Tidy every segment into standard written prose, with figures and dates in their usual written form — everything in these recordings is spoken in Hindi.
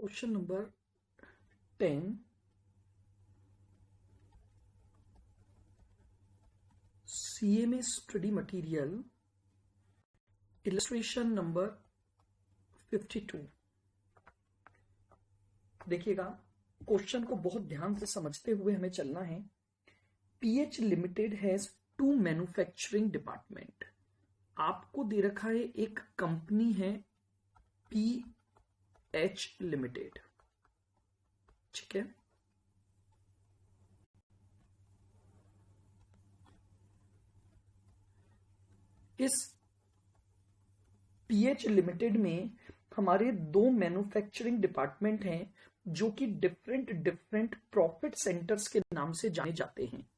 Question number 10. CMA study material, illustration number 52. देखिएगा, क्वेश्चन को बहुत ध्यान से समझते हुए हमें चलना है। PH limited has 2 manufacturing department. आपको दे रखा है एक कंपनी है PH लिमिटेड, ठीक है। इस PH लिमिटेड में हमारे 2 मैन्युफैक्चरिंग डिपार्टमेंट हैं जो कि डिफरेंट प्रॉफिट सेंटर्स के नाम से जाने जाते हैं।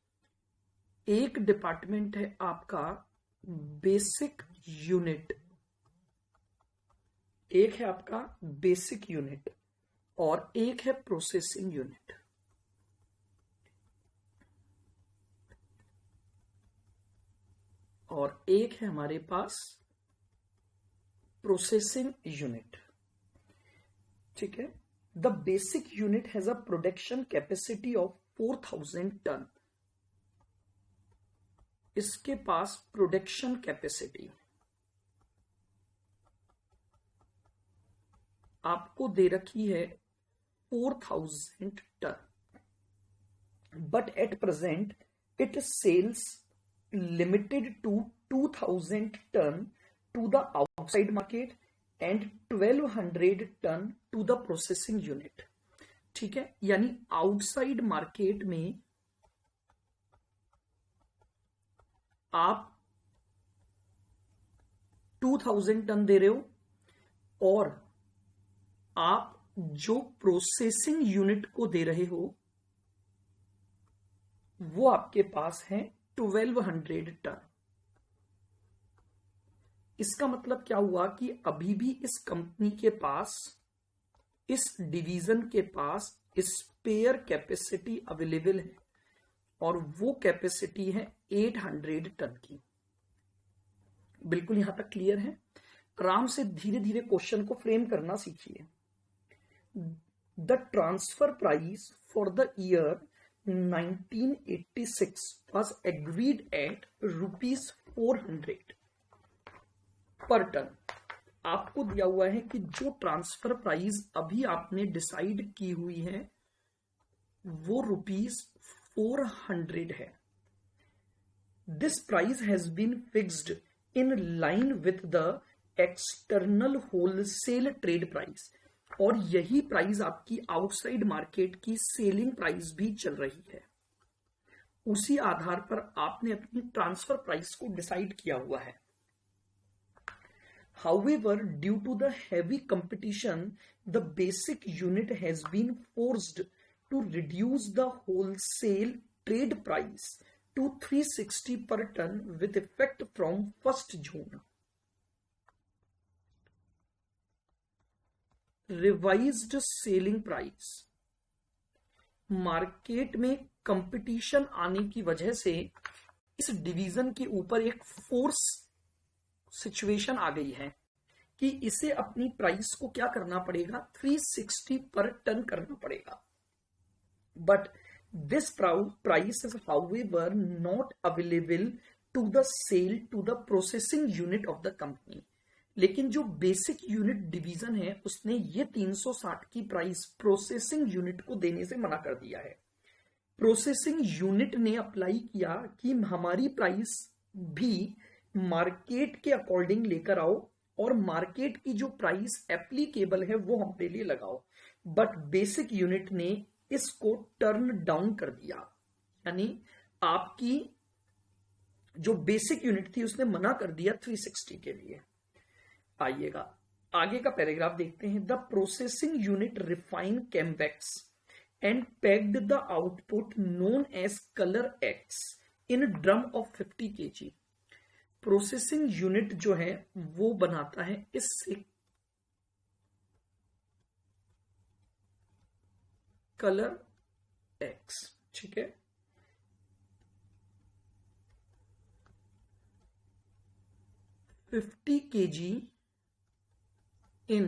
एक डिपार्टमेंट है आपका बेसिक यूनिट, एक है आपका बेसिक यूनिट और एक है प्रोसेसिंग यूनिट। और एक है हमारे पास प्रोसेसिंग यूनिट, ठीक है। The basic unit has a production capacity of 4000 ton. इसके पास प्रोडक्शन कैपेसिटी आपको दे रखी है 4000 ton, but at present it sells limited to 2000 ton to the outside market and 1200 ton to the processing unit, ठीक है। यानी आउटसाइड मार्केट में आप 2000 टन दे रहे हो और आप जो प्रोसेसिंग यूनिट को दे रहे हो वो आपके पास है 1200 टन। इसका मतलब क्या हुआ कि अभी भी इस कंपनी के पास, इस डिवीजन के पास स्पेयर कैपेसिटी अवेलेबल है और वो कैपेसिटी है 800 टन की। बिल्कुल यहां तक क्लियर है। आराम से धीरे धीरे क्वेश्चन को फ्रेम करना सीखिए। The transfer price for the year 1986 was agreed at ₹400 पर टन। आपको दिया हुआ है कि जो ट्रांसफर प्राइस अभी आपने डिसाइड की हुई है वो ₹400 है। This price has been fixed in line with the external wholesale trade price, और यही प्राइस आपकी आउटसाइड मार्केट की सेलिंग प्राइस भी चल रही है। उसी आधार पर आपने अपनी ट्रांसफर प्राइस को डिसाइड किया हुआ है। However, due to the heavy competition, the basic unit has been forced to reduce the wholesale trade price to 360 per ton with effect from 1st June. Revised selling price, market में कंपटीशन आने की वजह से इस डिवीजन के ऊपर एक फोर्स सिचुएशन आ गई है कि इसे अपनी प्राइस को क्या करना पड़ेगा, 360 पर टन करना पड़ेगा। But this price is however not available to the sale to the processing unit of the company. लेकिन जो बेसिक यूनिट डिवीजन है उसने ये 360 की प्राइस प्रोसेसिंग यूनिट को देने से मना कर दिया है। प्रोसेसिंग यूनिट ने अप्लाई किया कि हमारी प्राइस भी मार्केट के अकॉर्डिंग लेकर आओ और मार्केट की जो प्राइस एप्लीकेबल है वो हमारे लिए लगाओ। बट बेसिक यूनिट ने इसको टर्न डाउन कर दिया, यानी आपकी जो बेसिक यूनिट थी उसने मना कर दिया 360 के लिए। आइएगा आगे का पैराग्राफ देखते हैं। The processing unit refine camwax and packed the output known as colour X in drum of 50 kg। प्रोसेसिंग यूनिट जो है वो बनाता है इससे कलर एक्स, ठीक है। $50 kg in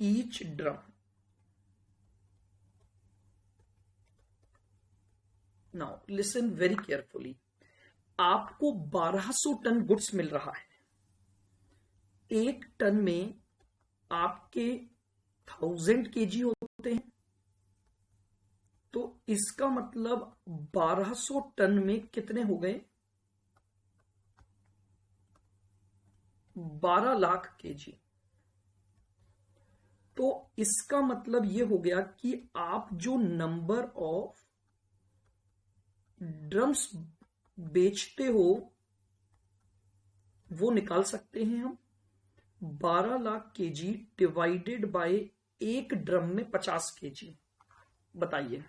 each drum, now listen very carefully, आपको 1200 टन गुड्स मिल रहा है। एक टन में आपके 1000 केजी होते हैं, तो इसका मतलब 1200 टन में कितने हो गए? 12 लाख केजी। तो इसका मतलब यह हो गया कि आप जो नंबर ऑफ ड्रम्स बेचते हो वो निकाल सकते हैं हम। 12 लाख केजी डिवाइडेड बाय एक ड्रम में 50 केजी, बताइए।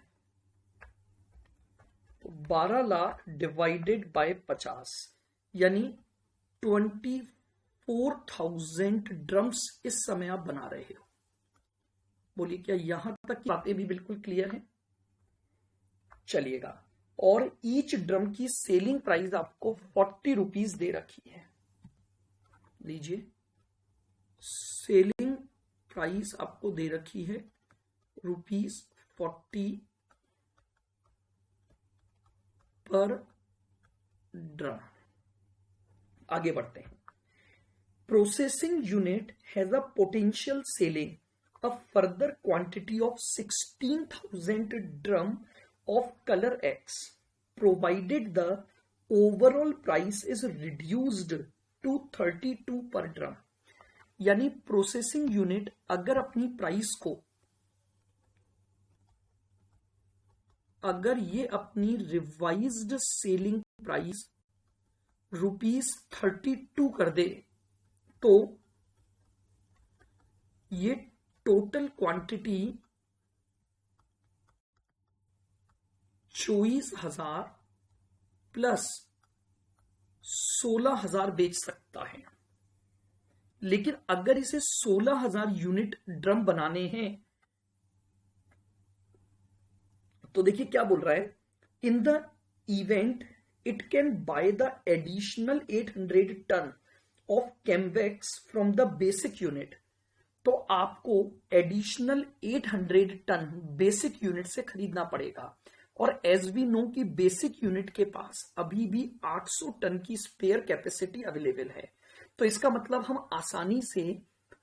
तो 12 लाख डिवाइडेड बाय 50 यानी 24,000 ड्रम्स इस समय आप बना रहे हो। बोलिए क्या यहां तक की बातें भी बिल्कुल क्लियर है? चलिएगा, और ईच ड्रम की सेलिंग प्राइस आपको 40 रुपीज दे रखी है। लीजिए, सेलिंग प्राइस आपको दे रखी है ₹40 पर ड्रम। आगे बढ़ते हैं। Processing unit has a potential selling a further quantity of 16,000 drum of color X provided the overall price is reduced to 32 per drum। यानी प्रोसेसिंग यूनिट अगर अपनी प्राइस को, अगर ये अपनी रिवाइज्ड सेलिंग प्राइस ₹32 कर दे, तो ये टोटल क्वांटिटी 24,000 प्लस 16,000 बेच सकता है। लेकिन अगर इसे 16,000 यूनिट ड्रम बनाने हैं, तो देखिए क्या बोल रहा है, in the event it can buy the additional 800 ton of camwax from the basic unit. तो आपको एडिशनल 800 टन बेसिक यूनिट से खरीदना पड़ेगा। और एज वी नो कि बेसिक यूनिट के पास अभी भी 800 टन की स्पेयर कैपेसिटी अवेलेबल है। तो इसका मतलब हम आसानी से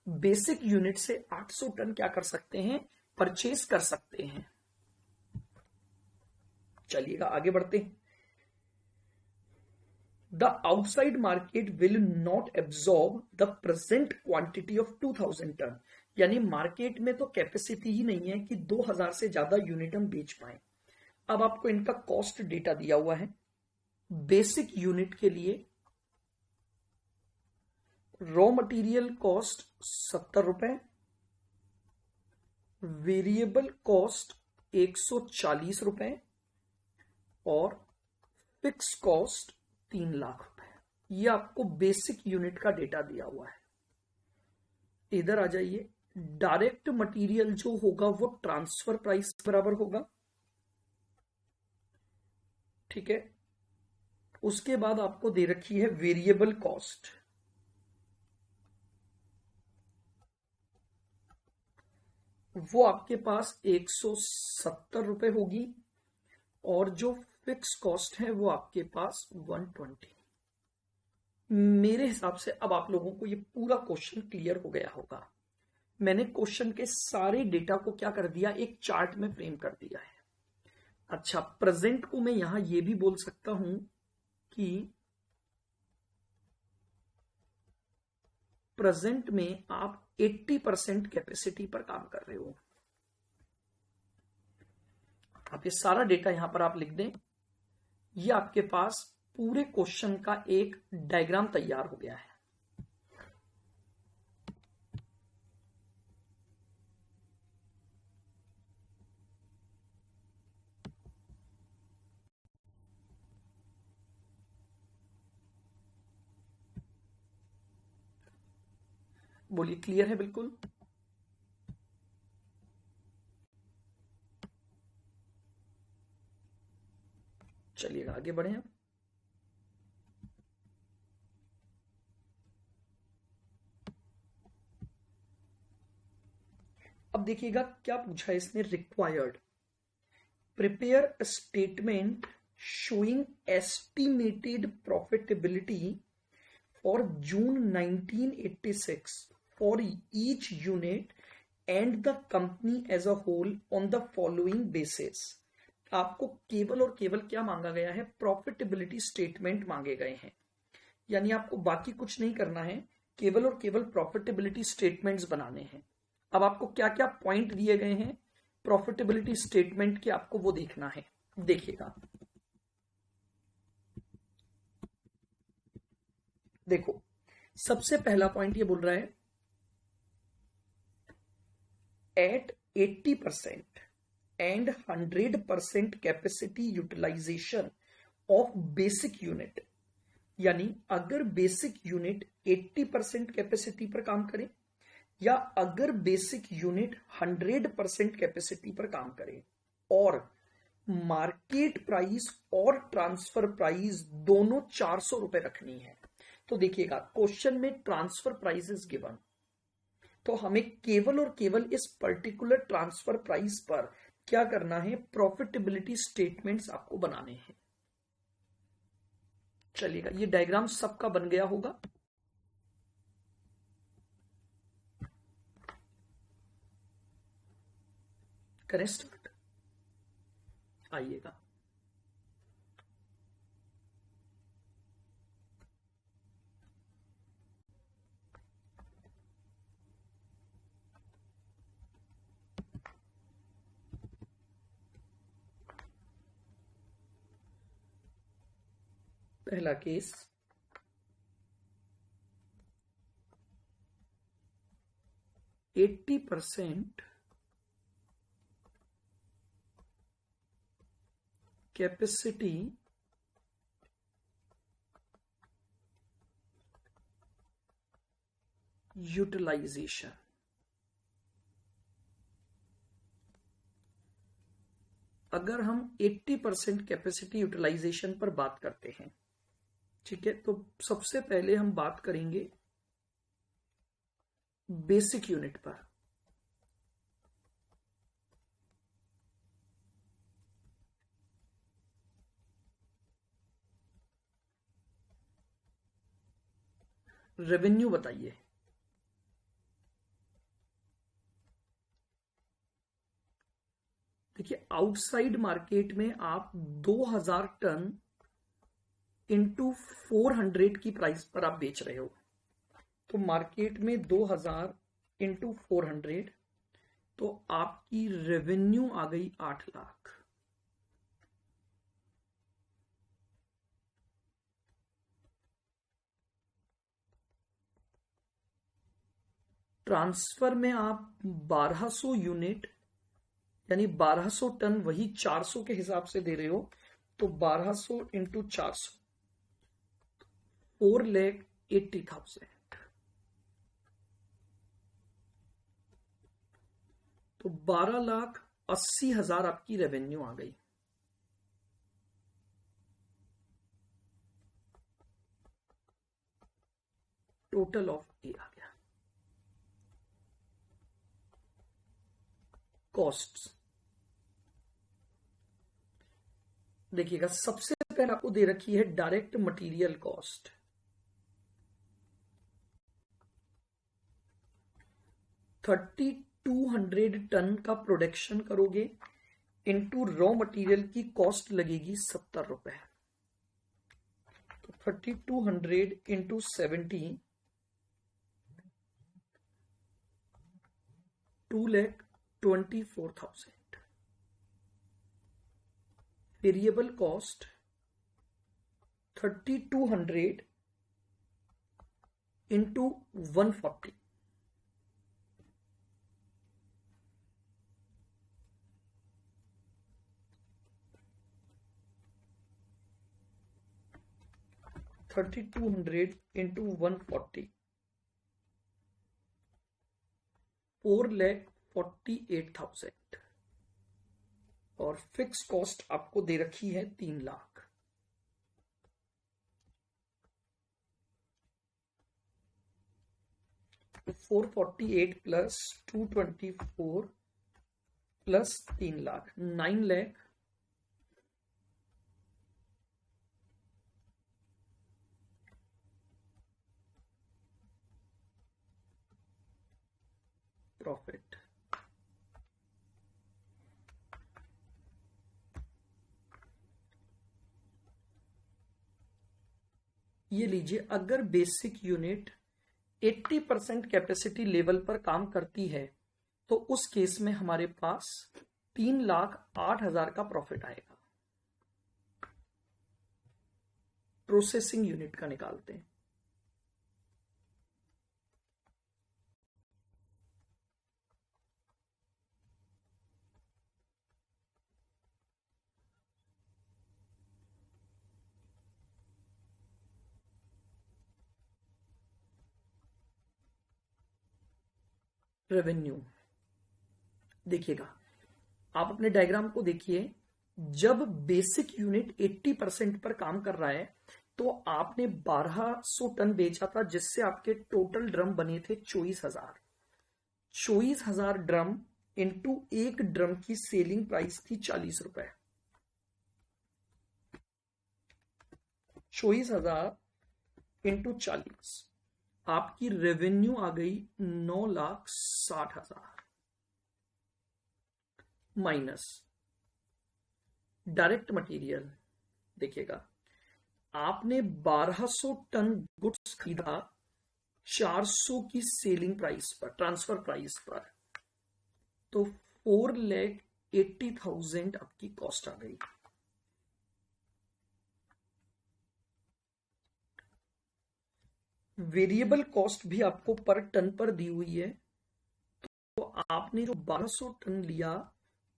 बेसिक यूनिट से 800 टन क्या कर सकते हैं? परचेज कर सकते हैं। चलिएगा आगे बढ़ते हैं। The outside market will not absorb the present quantity of 2000 ton. यानी मार्केट में तो कैपेसिटी ही नहीं है कि 2000 से ज्यादा यूनिट हम बेच पाए। अब आपको इनका कॉस्ट डेटा दिया हुआ है। बेसिक यूनिट के लिए रॉ मटेरियल कॉस्ट 70 रुपए, वेरिएबल कॉस्ट 140 रुपए और फिक्स कॉस्ट 3 लाख रुपए। ये आपको बेसिक यूनिट का डेटा दिया हुआ है। इधर आ जाइए। डायरेक्ट मटेरियल जो होगा वो ट्रांसफर प्राइस बराबर होगा, ठीक है। उसके बाद आपको दे रखी है वेरिएबल कॉस्ट। वो आपके पास 170 रुपए होगी और जो फिक्स कॉस्ट है वो आपके पास 120। मेरे हिसाब से अब आप लोगों को ये पूरा क्वेश्चन क्लियर हो गया होगा। मैंने क्वेश्चन के सारे डेटा को क्या कर दिया, एक चार्ट में फ्रेम कर दिया है। अच्छा, प्रेजेंट को मैं यहां ये भी बोल सकता हूं कि प्रेजेंट में आप 80% कैपेसिटी पर काम कर रहे हो। आप ये सारा डेटा यहां पर आप लिख दें। ये आपके पास पूरे क्वेश्चन का एक डायग्राम तैयार हो गया है। बोलिए क्लियर है बिल्कुल? चलिएगा आगे बढ़े हम। अब देखिएगा क्या पूछा है इसने, required prepare a statement showing estimated profitability for June 1986 for each unit and the company as a whole on the following basis. आपको केवल और केवल क्या मांगा गया है, प्रॉफिटेबिलिटी स्टेटमेंट मांगे गए हैं, यानी आपको बाकी कुछ नहीं करना है, केवल और केवल प्रॉफिटेबिलिटी स्टेटमेंट्स बनाने हैं। अब आपको क्या क्या पॉइंट दिए गए हैं प्रॉफिटेबिलिटी स्टेटमेंट के, आपको वो देखना है। देखिएगा, देखो सबसे पहला पॉइंट ये बोल रहा है at 80% and 100% capacity utilisation of basic unit, यानी अगर बेसिक यूनिट 80% कैपेसिटी पर काम करे या अगर बेसिक यूनिट 100% कैपेसिटी पर काम करे और मार्केट प्राइस और ट्रांसफर प्राइस दोनों 400 रुपए रखनी है। तो देखिएगा क्वेश्चन में ट्रांसफर प्राइस इज गिवन, तो हमें केवल और केवल इस पर्टिकुलर ट्रांसफर प्राइस पर क्या करना है, प्रॉफिटेबिलिटी स्टेटमेंट्स आपको बनाने हैं। चलिएगा, ये डायग्राम सबका बन गया होगा। करें स्टार्ट, आइएगा। पहला case, eighty percent capacity utilisation. अगर हम 80% कैपेसिटी यूटिलाइजेशन पर बात करते हैं, ठीक है, तो सबसे पहले हम बात करेंगे बेसिक यूनिट पर। रेवेन्यू बताइए। देखिए आउटसाइड मार्केट में आप 2000 टन इंटू 400 की प्राइस पर आप बेच रहे हो, तो मार्केट में 2000 इंटू 400, तो आपकी रेवेन्यू आ गई 8 लाख। ट्रांसफर में आप 1200 यूनिट यानी 1200 टन वही 400 के हिसाब से दे रहे हो, तो 1200 इंटू 400 4,80,000, तो 12,80,000 आपकी रेवेन्यू आ गई। टोटल ऑफ ए आ गया। कॉस्ट्स देखिएगा, सबसे पहले आपको दे रखी है direct material cost. Thirty 200 ton का प्रोडक्शन करोगे, इनटू रॉ मटेरियल की कॉस्ट लगेगी 70 रुपए, तो 3200 into 70, 2,24,000। Variable cost 3200 into 140, 3200 into 140, 4,48,000, और फिक्स कॉस्ट आपको दे रखी है 3 lakh. 448 plus 224 plus 3 lakh, 9 lakh profit. ये लीजिए, अगर बेसिक यूनिट 80% कैपेसिटी लेवल पर काम करती है तो उस केस में हमारे पास 3,08,000 का प्रॉफिट आएगा। प्रोसेसिंग यूनिट का निकालते हैं। रेवेन्यू देखिएगा, आप अपने डायग्राम को देखिए। जब बेसिक यूनिट 80% पर काम कर रहा है तो आपने 1200 टन बेचा था, जिससे आपके टोटल ड्रम बने थे 24,000। 24,000 ड्रम इंटू एक ड्रम की सेलिंग प्राइस थी 40 रुपए। 24,000 इंटू 40, आपकी रेवेन्यू आ गई 9,60,000 माइनस डायरेक्ट मटेरियल। देखिएगा, आपने 1200 टन गुड्स खरीदा 400 की सेलिंग प्राइस पर, ट्रांसफर प्राइस पर, तो 4,80,000 आपकी कॉस्ट आ गई। वेरिएबल कॉस्ट भी आपको पर टन पर दी हुई है, तो आपने जो 1200 टन लिया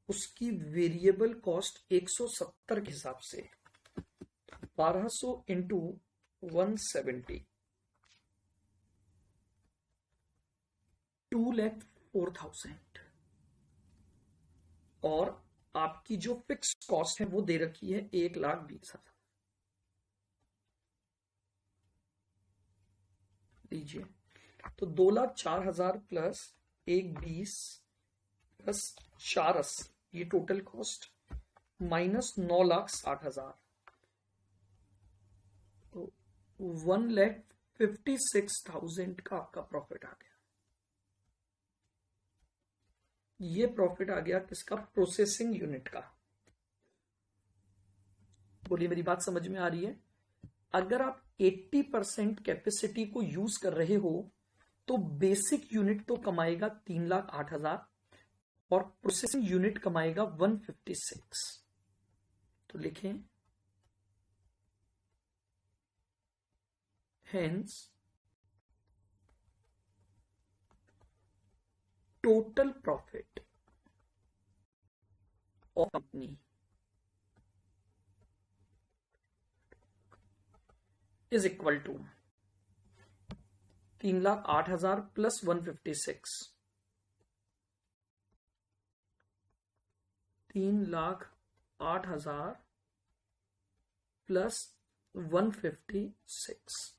उसकी वेरिएबल कॉस्ट 170 के हिसाब से 1200 इंटू 170, 2,04,000। और आपकी जो फिक्स कॉस्ट है वो दे रखी है 1,20,000। लीजिए, तो 2,04,000 प्लस 1,20 प्लस 4,80, ये टोटल कॉस्ट माइनस 9,60,000, तो 1,56,000 का आपका प्रॉफिट आ गया। ये प्रॉफिट आ गया किसका? प्रोसेसिंग यूनिट का। बोलिए, मेरी बात समझ में आ रही है? अगर आप 80% कैपेसिटी को यूज कर रहे हो तो बेसिक यूनिट तो कमाएगा 3,08,000 और प्रोसेसिंग यूनिट कमाएगा 156। तो लिखें, hence total profit of company is equal to 3,08,000 plus 156, 3,08,000 plus 156,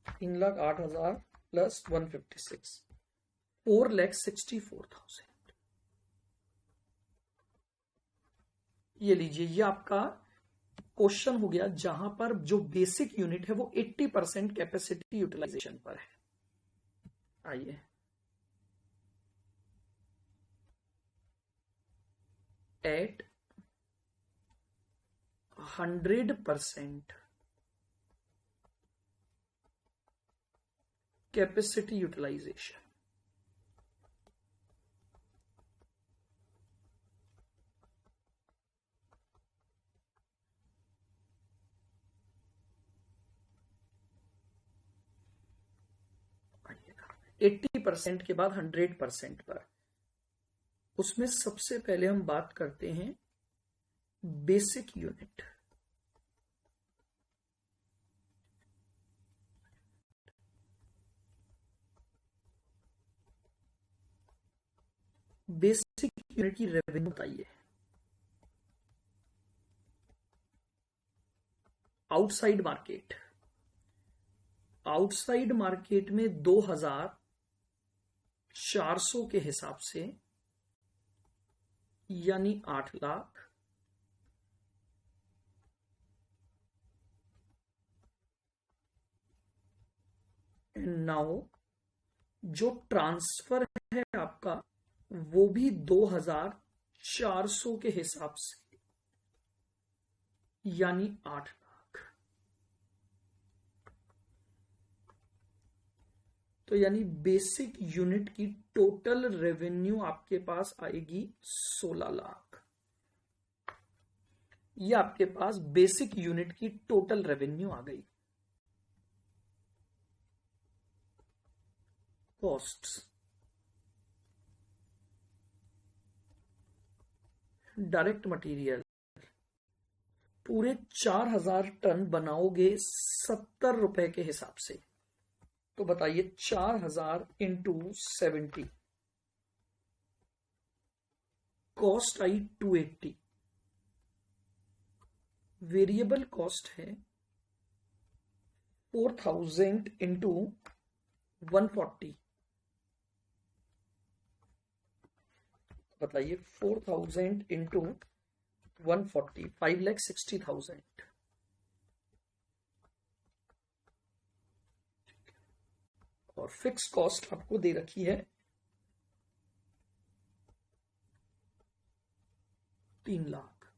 3,08,000 plus 156, 4,64,000। ये लीजिए, ये आपका क्वेश्चन हो गया जहां पर जो बेसिक यूनिट है वो 80% कैपेसिटी यूटिलाइजेशन पर है। आइए, एट 100% कैपेसिटी यूटिलाइजेशन, आइएगा 80% के बाद 100% पर। उसमें सबसे पहले हम बात करते हैं बेसिक यूनिट। बेसिक यूनिट की रेवेन्यू बताइए। आउटसाइड मार्केट आउटसाइड मार्केट में 2400 के हिसाब से, यानी 8 लाख, नाउ जो ट्रांसफर है आपका वो भी 2400 के हिसाब से, यानी 8 लाख। तो यानी बेसिक यूनिट की टोटल रेवेन्यू आपके पास आएगी 16 लाख। ये आपके पास बेसिक यूनिट की टोटल रेवेन्यू आ गई। कॉस्ट्स, डायरेक्ट मटेरियल, पूरे 4000 टन बनाओगे 70 रुपए के हिसाब से, तो बताइए 4000 इंटू 70, कॉस्ट आई 280। वेरिएबल कॉस्ट है 4000 इंटू 140, बताइए 4000 इंटू 140, 5,60,000। और फिक्स कॉस्ट आपको दे रखी है 3 लाख।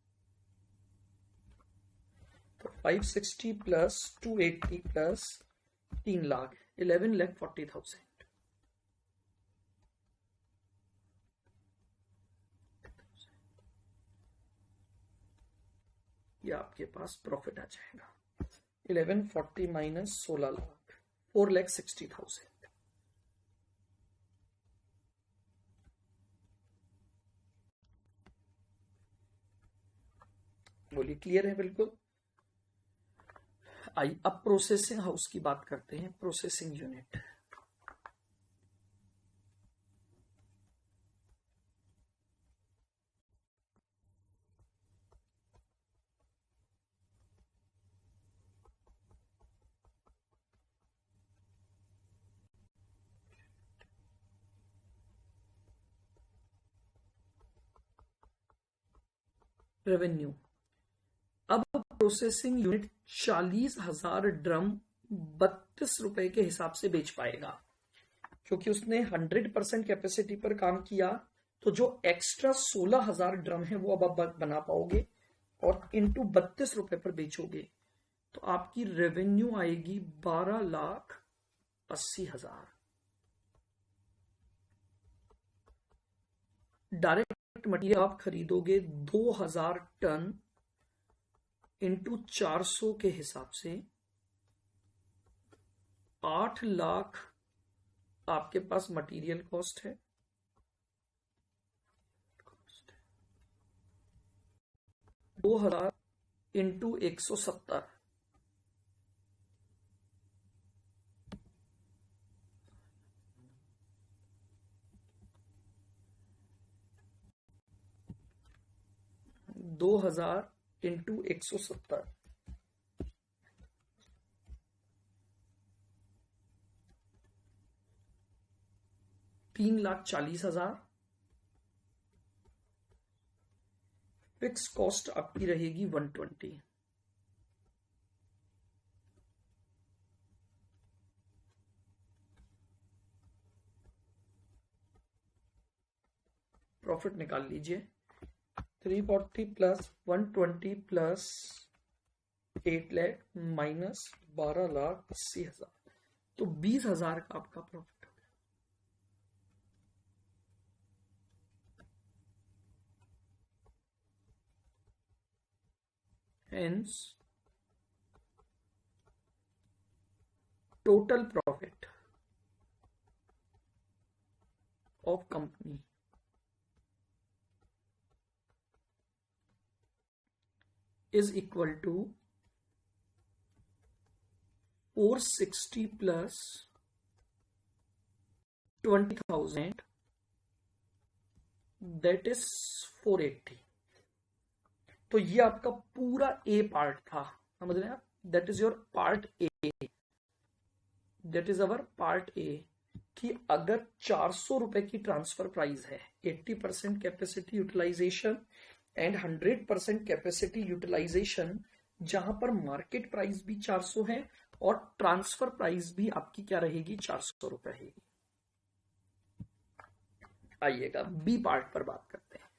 तो 560 प्लस 280 प्लस 3 लाख, 11,40,000। ये आपके पास प्रॉफिट आ जाएगा। 1140 माइनस 16 लाख, 4,60,000। बोलिए, क्लियर है? बिल्कुल। आई अब प्रोसेसिंग हाउस की बात करते हैं। Processing unit, revenue. अब प्रोसेसिंग यूनिट 40,000 ड्रम 32 रुपए के हिसाब से बेच पाएगा, क्योंकि उसने 100% कैपेसिटी पर काम किया। तो जो एक्स्ट्रा 16,000 ड्रम है वो अब आप बना पाओगे और इंटू 32 रुपए पर बेचोगे, तो आपकी रेवेन्यू आएगी 12,80,000। डायरेक्ट मटेरियल आप खरीदोगे 2000 टन इंटू 400 के हिसाब से, 8 लाख आपके पास मटेरियल कॉस्ट है। 2000 इंटू 170, दो हजार इंटू 170, 3,40,000। फिक्स कॉस्ट आपकी रहेगी 120। प्रॉफिट निकाल लीजिए। 340 प्लस 120 प्लस 8 लाख माइनस 12,80,000, तो 20,000 का आपका प्रॉफिट हो गया। Hence total profit of company is equal to 460 plus 20,000, that is 480। तो ये आपका पूरा ए पार्ट था, समझ रहे हैं आप? That is your part A. That is our part A, कि अगर 400 रुपए की ट्रांसफर प्राइस है, 80% capacity utilisation and 100% capacity utilisation, जहां पर मार्केट प्राइस भी 400 है और ट्रांसफर प्राइस भी आपकी क्या रहेगी, 400 रुपए रहेगी। आइएगा बी पार्ट पर बात करते हैं।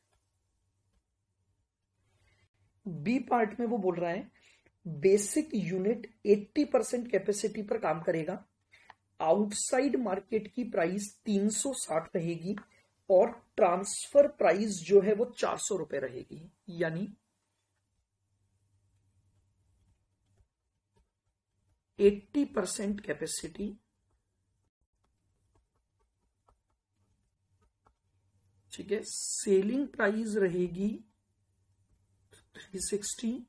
बी पार्ट में वो बोल रहा है बेसिक यूनिट 80% कैपेसिटी पर काम करेगा, आउटसाइड मार्केट की प्राइस 360 रहेगी और ट्रांसफर प्राइस जो है वो 400 रुपए रहेगी। यानी 80% कैपेसिटी, ठीक है, सेलिंग प्राइस रहेगी 360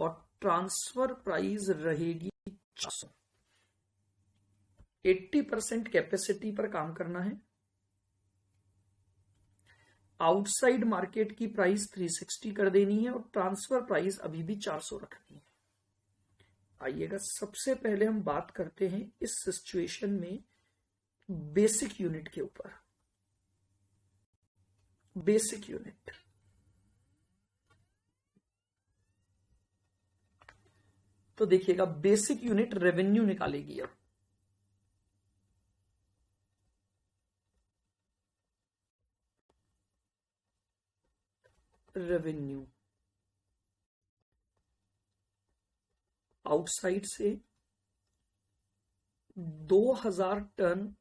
और ट्रांसफर प्राइस रहेगी 400। 80% कैपेसिटी पर काम करना है, आउटसाइड मार्केट की प्राइस 360 कर देनी है और ट्रांसफर प्राइस अभी भी 400 रखनी है। आइएगा सबसे पहले हम बात करते हैं इस सिचुएशन में बेसिक यूनिट के ऊपर। बेसिक यूनिट, तो देखिएगा बेसिक यूनिट रेवेन्यू निकालेगी। अब रेवेन्यू आउटसाइड से 2000 टन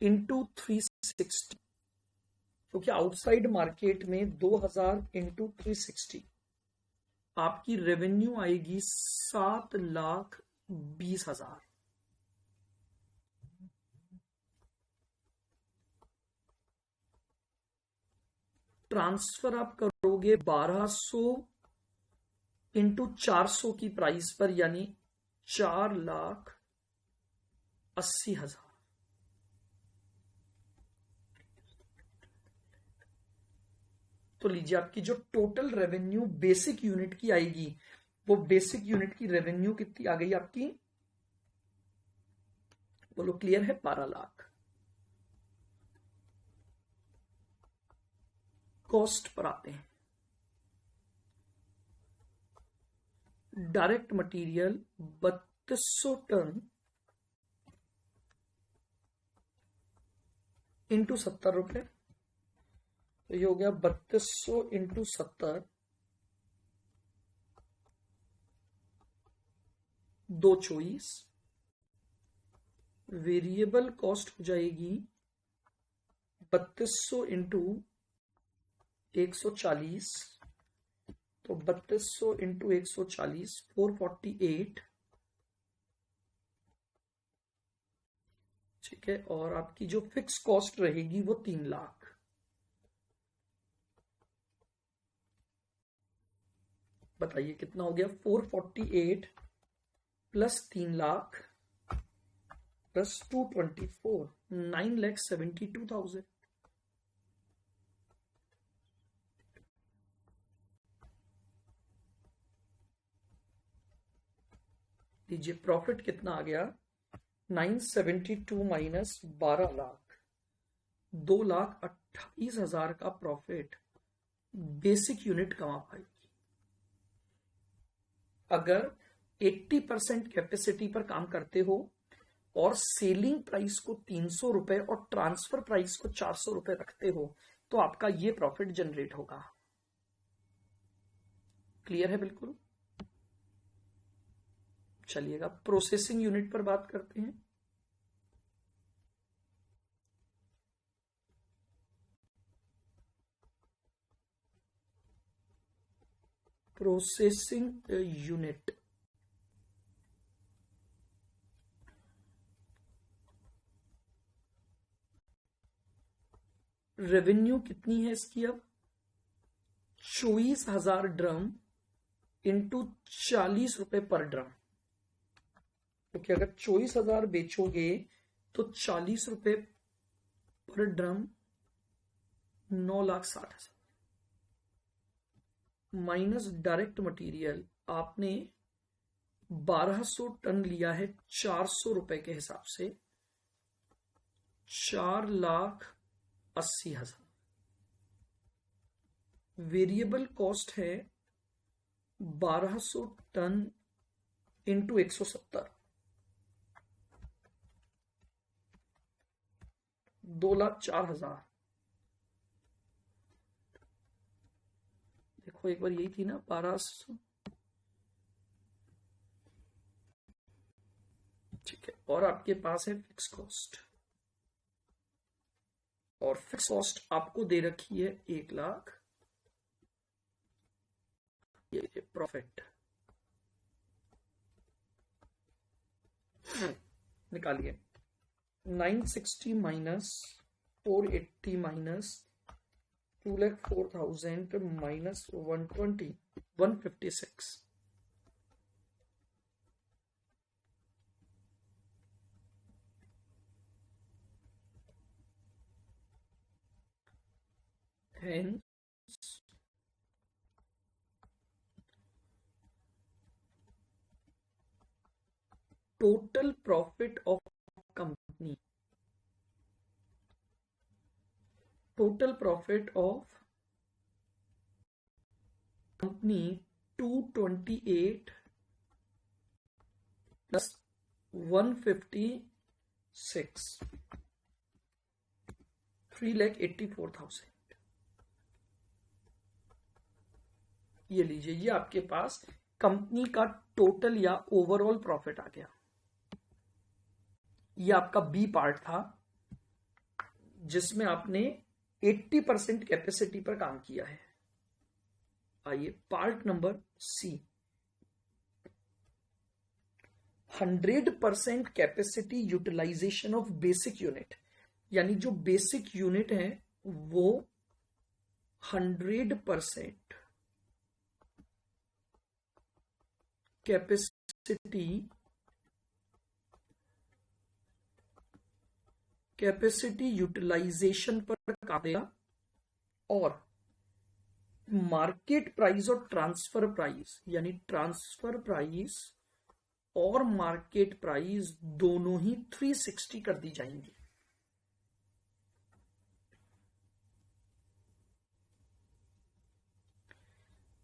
इंटू 360, क्योंकि आउटसाइड मार्केट में 2000 इंटू 360 आपकी रेवेन्यू आएगी 7,20,000। ट्रांसफर आप करोगे 1200 इंटू 400 की प्राइस पर, यानी 4,80,000। तो लीजिए आपकी जो टोटल रेवेन्यू बेसिक यूनिट की आएगी, वो बेसिक यूनिट की रेवेन्यू कितनी आ गई आपकी, बोलो क्लियर है, 12 लाख। कॉस्ट पर आते हैं। डायरेक्ट मटेरियल 3200 टन इंटू 70 रुपए, तो ये हो गया 3200 इंटू 70, 224। वेरिएबल कॉस्ट हो जाएगी 3200 इंटू 140, तो 3200 इंटू 140 448, ठीक है। और आपकी जो फिक्स कॉस्ट रहेगी वो 3 लाख। बताइए कितना हो गया, 448 प्लस 3 लाख प्लस 224, 9,72,000। लीजिए प्रॉफिट कितना आ गया, 972 माइनस 12 लाख, 2,28,000 का प्रॉफिट बेसिक यूनिट कमा पाएगी। अगर 80% कैपेसिटी पर काम करते हो और सेलिंग प्राइस को 300 रुपए और ट्रांसफर प्राइस को 400 रुपए रखते हो, तो आपका ये प्रॉफिट जनरेट होगा। क्लियर है बिल्कुल। चलिएगा प्रोसेसिंग यूनिट पर बात करते हैं। प्रोसेसिंग यूनिट, रेवेन्यू कितनी है इसकी, अब 24,000 ड्रम इंटू 40 रुपए पर ड्रम, क्योंकि अगर 24,000 बेचोगे तो 40 रुपए पर ड्रम 9,60,000 माइनस डायरेक्ट मटेरियल, आपने 1200 टन लिया है 400 रुपए के हिसाब से, 4,80,000। वेरिएबल कॉस्ट है 1200 टन इंटू 170, 2,04,000। देखो एक बार यही थी ना 1200, ठीक है। और आपके पास है फिक्स कॉस्ट, और फिक्स कॉस्ट आपको दे रखी है 1,00,000। ये प्रॉफिट निकालिए, 960 minus 480 minus 2,04,000 minus 120, 156। Hence, total profit of company, total profit of company 228 plus 156, 3,84,000। ये लीजिए, ये आपके पास कंपनी का टोटल या ओवरऑल प्रॉफिट आ गया। ये आपका बी पार्ट था जिसमें आपने 80% कैपेसिटी पर काम किया है। आइए part number C, 100% capacity utilisation of basic unit, यानी जो बेसिक यूनिट है वो 100% कैपेसिटी यूटिलाइजेशन पर काम देगा, और मार्केट प्राइस और ट्रांसफर प्राइस, यानी ट्रांसफर प्राइस और मार्केट प्राइस दोनों ही 360 कर दी जाएंगी।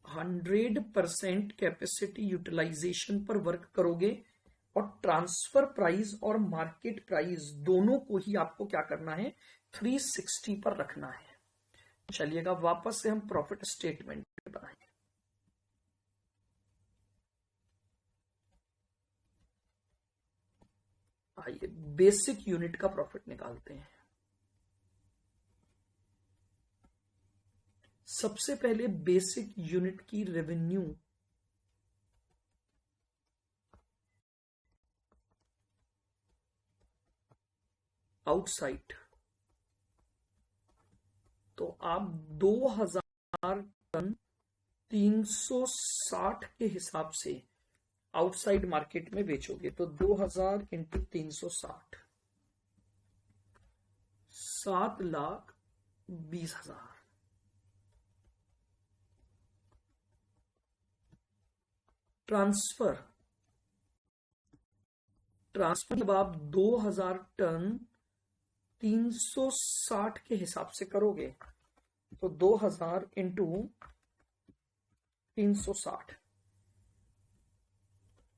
हंड्रेड परसेंट कैपेसिटी यूटिलाइजेशन पर वर्क करोगे, और ट्रांसफर प्राइस और मार्केट प्राइस दोनों को ही आपको क्या करना है, 360 पर रखना है। चलिएगा वापस से हम प्रॉफिट स्टेटमेंट बनाएंगे। आइए बेसिक यूनिट का प्रॉफिट निकालते हैं। सबसे पहले बेसिक यूनिट की रेवेन्यू आउटसाइड, तो आप 2,000 टन 360 के हिसाब से आउटसाइड मार्केट में बेचोगे, तो 2,000 इंटू 360, 7,20,000। ट्रांसफर जब आप 2,000 टन 360 के हिसाब से करोगे, तो 2,000 इंटू 360,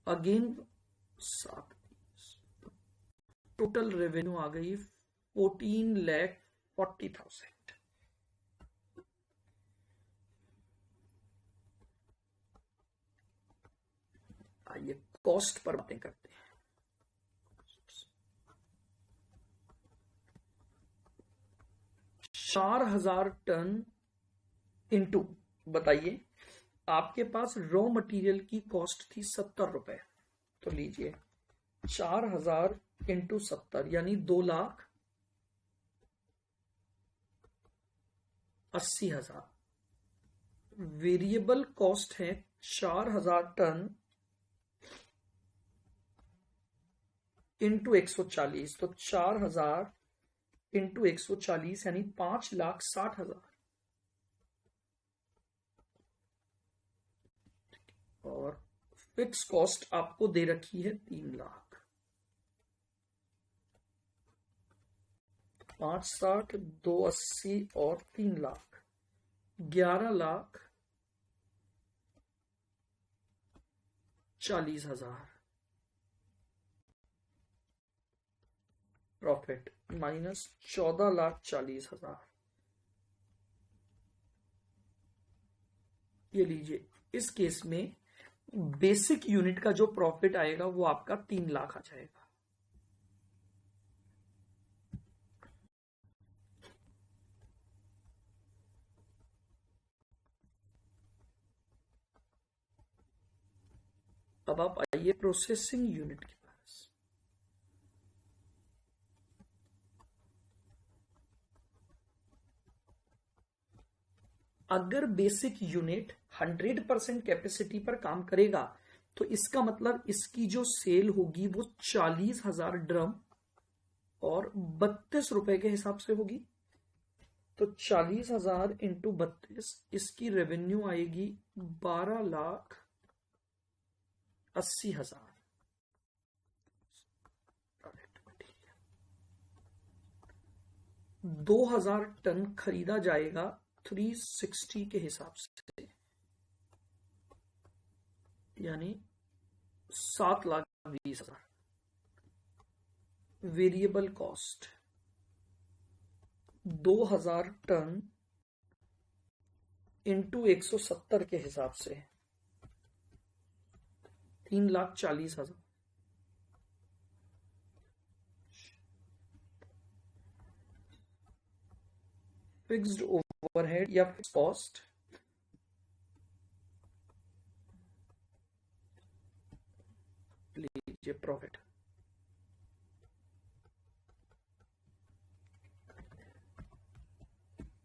अगेन 7, टोटल रेवेन्यू आ गई 14,40,000। आइए कॉस्ट पर बातें करते हैं। 4,000 टन इंटू, बताइए आपके पास रॉ मटेरियल की कॉस्ट थी 70 रुपए, तो लीजिए 4,000 इंटू 70 यानी 2,80,000। वेरिएबल कॉस्ट है 4,000 टन इंटू 140, तो 4,000 इंटू 140 यानी 5,60,000। और फिक्स कॉस्ट आपको दे रखी है 3 लाख, 560, 280 और 3 लाख, 11,40,000 प्रॉफिट माइनस 14,40,000। ये लीजिए, इस केस में बेसिक यूनिट का जो प्रॉफिट आएगा वो आपका 3 लाख आ जाएगा। अब आप आइए प्रोसेसिंग यूनिट के पास। अगर बेसिक यूनिट 100% कैपेसिटी पर काम करेगा तो इसका मतलब इसकी जो सेल होगी वो 40,000 ड्रम और 32 रुपए के हिसाब से होगी। तो 40,000 इंटू 32, इसकी रेवेन्यू आएगी 12,80,000। 2,000 टन खरीदा जाएगा 360 के हिसाब से, यानी 7,20,000। वेरिएबल कॉस्ट 2,000 टन इंटू 170 के हिसाब से 3,40,000। फिक्स्ड ओवरहेड या फिक्स कॉस्ट लीजिए, प्रॉफिट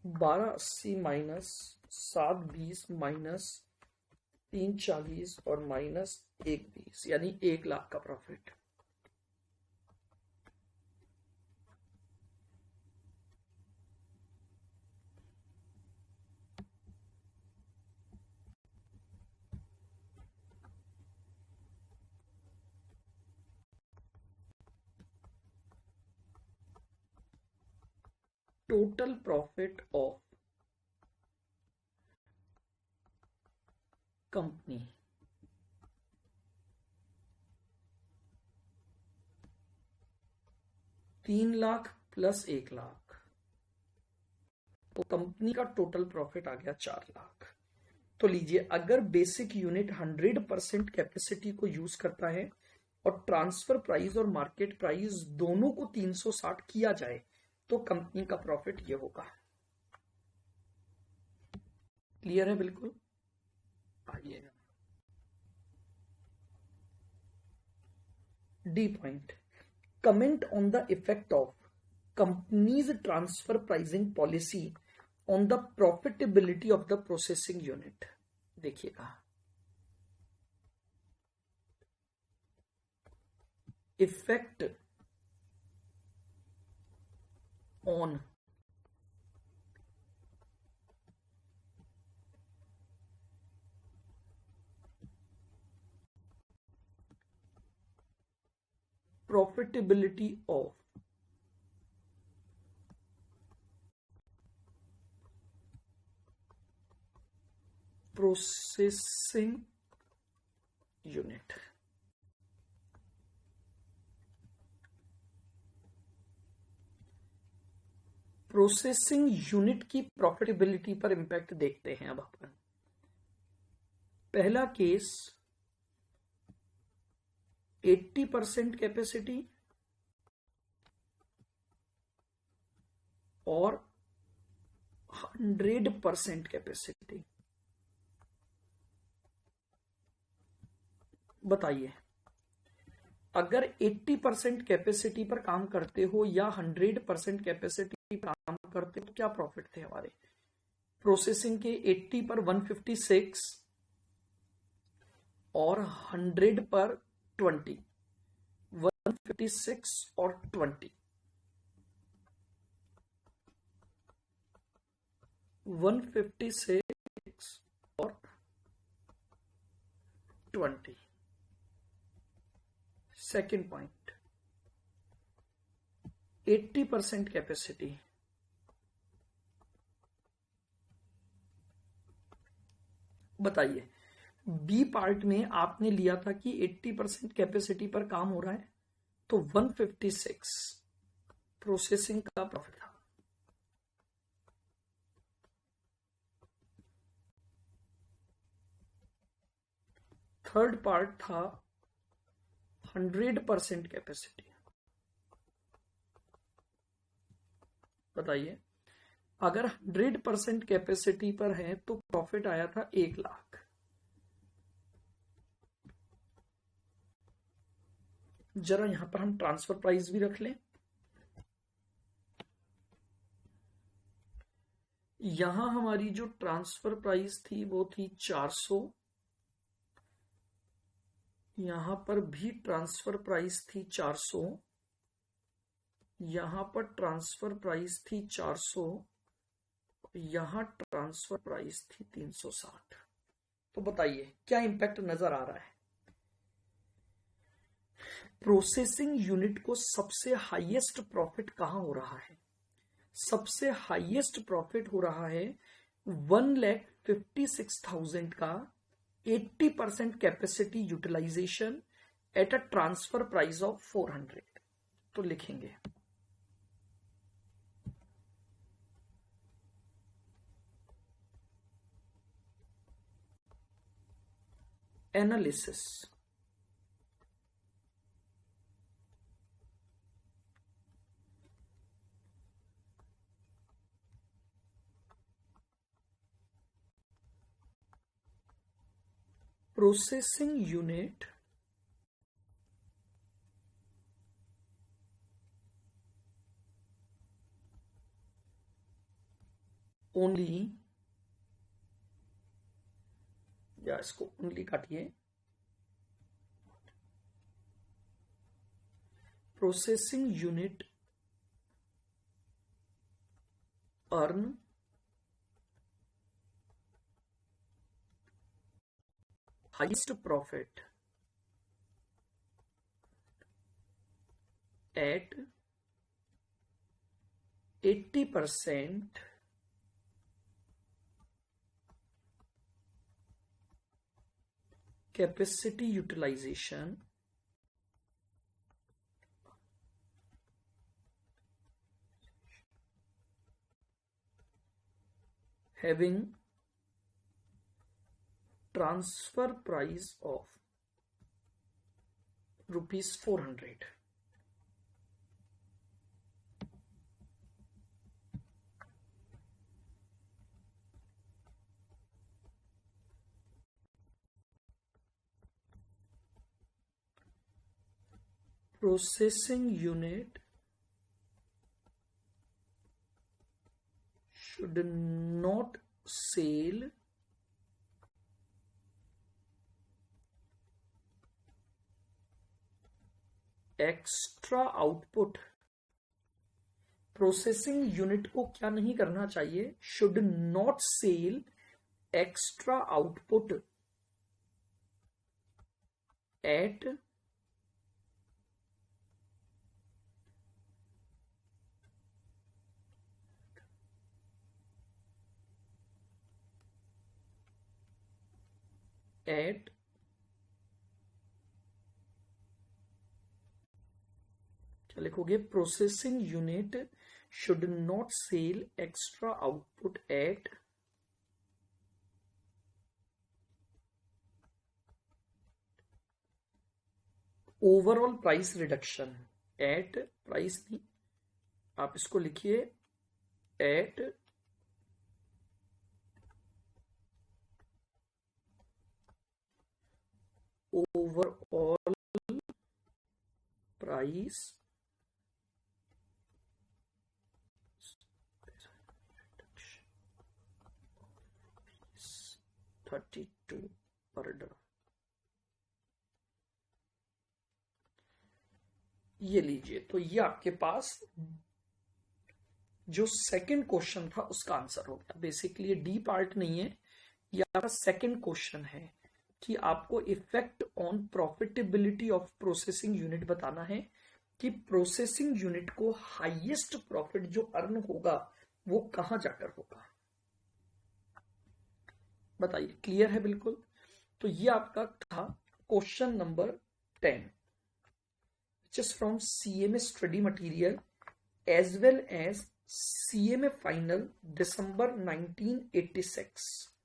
1280 माइनस 720 माइनस 340 और माइनस 120, यानी 1 लाख का profit. Total profit of company 3 lakh plus 1 lakh, तो कंपनी का टोटल प्रॉफिट आ गया 4 लाख। तो लीजिए, अगर बेसिक यूनिट 100% कैपेसिटी को यूज करता है और ट्रांसफर प्राइस और मार्केट प्राइस दोनों को 360 किया जाए तो कंपनी का प्रॉफिट ये होगा। क्लियर है बिल्कुल? आइए D point, comment on the effect of companies transfer pricing policy on the profitability of the processing unit. देखिएगा, effect on profitability of processing unit। Processing unit की प्रॉफिटेबिलिटी पर इंपैक्ट देखते हैं अब अपन। पहला केस 80% कैपेसिटी और 100% कैपेसिटी। बताइए, अगर 80% कैपेसिटी पर काम करते हो या 100% कैपेसिटी पर काम करते हो तो क्या प्रॉफिट थे हमारे? प्रोसेसिंग के 80 पर 156 और 100 पर 20, 156 और 20, 156 और 20। Second point, 80% capacity. बताइए, बी पार्ट में आपने लिया था कि 80% कैपेसिटी पर काम हो रहा है, तो 156 प्रोसेसिंग का प्रॉफिट था। थर्ड पार्ट था 100% कैपेसिटी। बताइए, अगर 100% कैपेसिटी पर है तो प्रॉफिट आया था 1 लाख। जरा यहां पर हम ट्रांसफर प्राइस भी रख लें। यहां हमारी जो ट्रांसफर प्राइस थी वो थी 400, यहां पर भी ट्रांसफर प्राइस थी 400, यहां पर ट्रांसफर प्राइस थी 400, यहां ट्रांसफर प्राइस थी 360। तो बताइए क्या इंपैक्ट नजर आ रहा है? प्रोसेसिंग यूनिट को सबसे हाईएस्ट प्रॉफिट कहां हो रहा है? सबसे हाईएस्ट प्रॉफिट हो रहा है 1,56,000 का 80% capacity utilisation at a transfer price of 400। तो लिखेंगे एनालिसिस, processing unit only, या इसको ओनली काटिए, processing unit earn highest profit at 80% capacity utilization having transfer price of rupees 400। processing unit should not sell extra output. Processing unit को क्या नहीं करना चाहिए? Should not sell extra output at क्या लिखोगे? Processing unit should not sell extra output at overall price reduction. At price नहीं, आप इसको लिखिए एट ओवरऑल प्राइस 32 पर ड्रम। ये लीजिए, तो ये आपके पास जो सेकंड क्वेश्चन था उसका आंसर हो गया। बेसिकली ये डी पार्ट नहीं है, ये आपका सेकंड क्वेश्चन है। कि आपको effect on profitability of processing unit बताना है कि प्रोसेसिंग यूनिट को हाईएस्ट प्रॉफिट जो अर्न होगा वो कहां जाकर होगा। बताइए, क्लियर है बिल्कुल। तो ये आपका था question number 10 which is from CMA study material as well as CMA final December 1986।